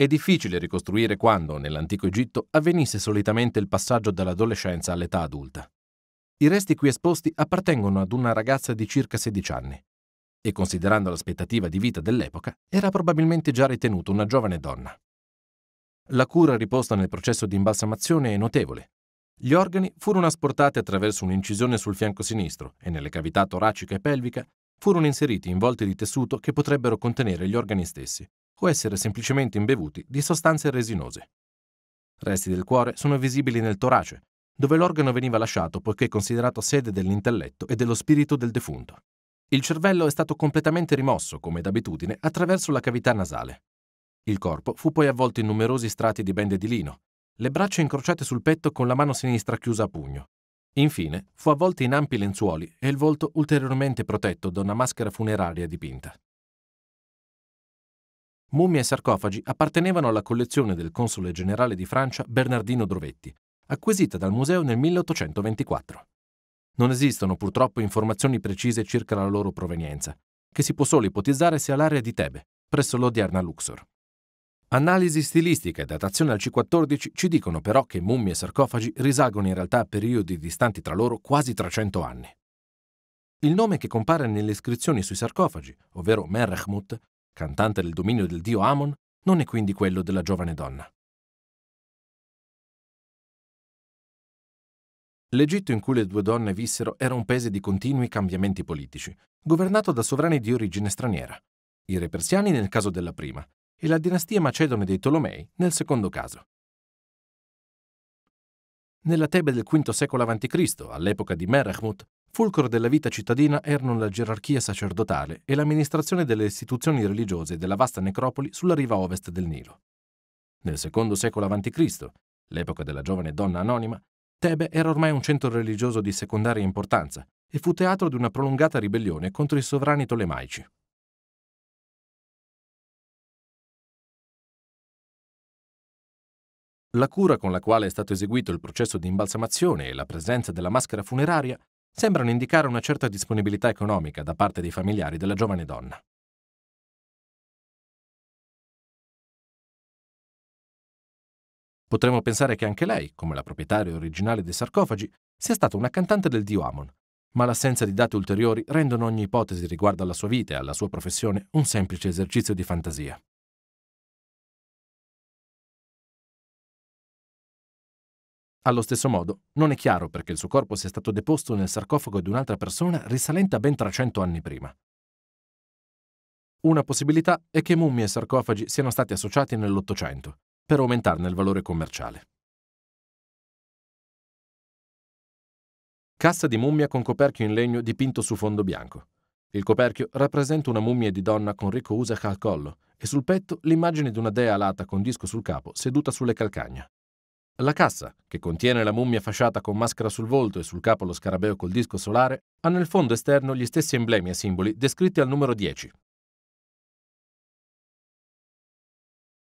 È difficile ricostruire quando, nell'antico Egitto, avvenisse solitamente il passaggio dall'adolescenza all'età adulta. I resti qui esposti appartengono ad una ragazza di circa 16 anni e, considerando l'aspettativa di vita dell'epoca, era probabilmente già ritenuta una giovane donna. La cura riposta nel processo di imbalsamazione è notevole. Gli organi furono asportati attraverso un'incisione sul fianco sinistro e nelle cavità toracica e pelvica furono inseriti involti di tessuto che potrebbero contenere gli organi stessi o essere semplicemente imbevuti di sostanze resinose. Resti del cuore sono visibili nel torace, dove l'organo veniva lasciato poiché considerato sede dell'intelletto e dello spirito del defunto. Il cervello è stato completamente rimosso, come d'abitudine, attraverso la cavità nasale. Il corpo fu poi avvolto in numerosi strati di bende di lino, le braccia incrociate sul petto con la mano sinistra chiusa a pugno. Infine, fu avvolto in ampi lenzuoli e il volto ulteriormente protetto da una maschera funeraria dipinta. Mummie e sarcofagi appartenevano alla collezione del console generale di Francia Bernardino Drovetti, acquisita dal museo nel 1824. Non esistono purtroppo informazioni precise circa la loro provenienza, che si può solo ipotizzare sia l'area di Tebe, presso l'odierna Luxor. Analisi stilistica e datazione al C14 ci dicono però che mummie e sarcofagi risalgono in realtà a periodi distanti tra loro quasi 300 anni. Il nome che compare nelle iscrizioni sui sarcofagi, ovvero Merrechmut, cantante del dominio del dio Amon, non è quindi quello della giovane donna. L'Egitto in cui le due donne vissero era un paese di continui cambiamenti politici, governato da sovrani di origine straniera, i re persiani nel caso della prima, e la dinastia macedone dei Tolomei nel secondo caso. Nella Tebe del V secolo a.C., all'epoca di Merrechmut, fulcro della vita cittadina erano la gerarchia sacerdotale e l'amministrazione delle istituzioni religiose della vasta necropoli sulla riva ovest del Nilo. Nel secondo secolo a.C., l'epoca della giovane donna anonima, Tebe era ormai un centro religioso di secondaria importanza e fu teatro di una prolungata ribellione contro i sovrani tolemaici. La cura con la quale è stato eseguito il processo di imbalsamazione e la presenza della maschera funeraria sembrano indicare una certa disponibilità economica da parte dei familiari della giovane donna. Potremmo pensare che anche lei, come la proprietaria originale dei sarcofagi, sia stata una cantante del dio Amon, ma l'assenza di dati ulteriori rendono ogni ipotesi riguardo alla sua vita e alla sua professione un semplice esercizio di fantasia. Allo stesso modo, non è chiaro perché il suo corpo sia stato deposto nel sarcofago di un'altra persona risalente a ben 300 anni prima. Una possibilità è che mummie e sarcofagi siano stati associati nell'Ottocento, per aumentarne il valore commerciale. Cassa di mummia con coperchio in legno dipinto su fondo bianco. Il coperchio rappresenta una mummia di donna con ricco usach al collo e sul petto l'immagine di una dea alata con disco sul capo seduta sulle calcagna. La cassa, che contiene la mummia fasciata con maschera sul volto e sul capo lo scarabeo col disco solare, ha nel fondo esterno gli stessi emblemi e simboli descritti al numero 10,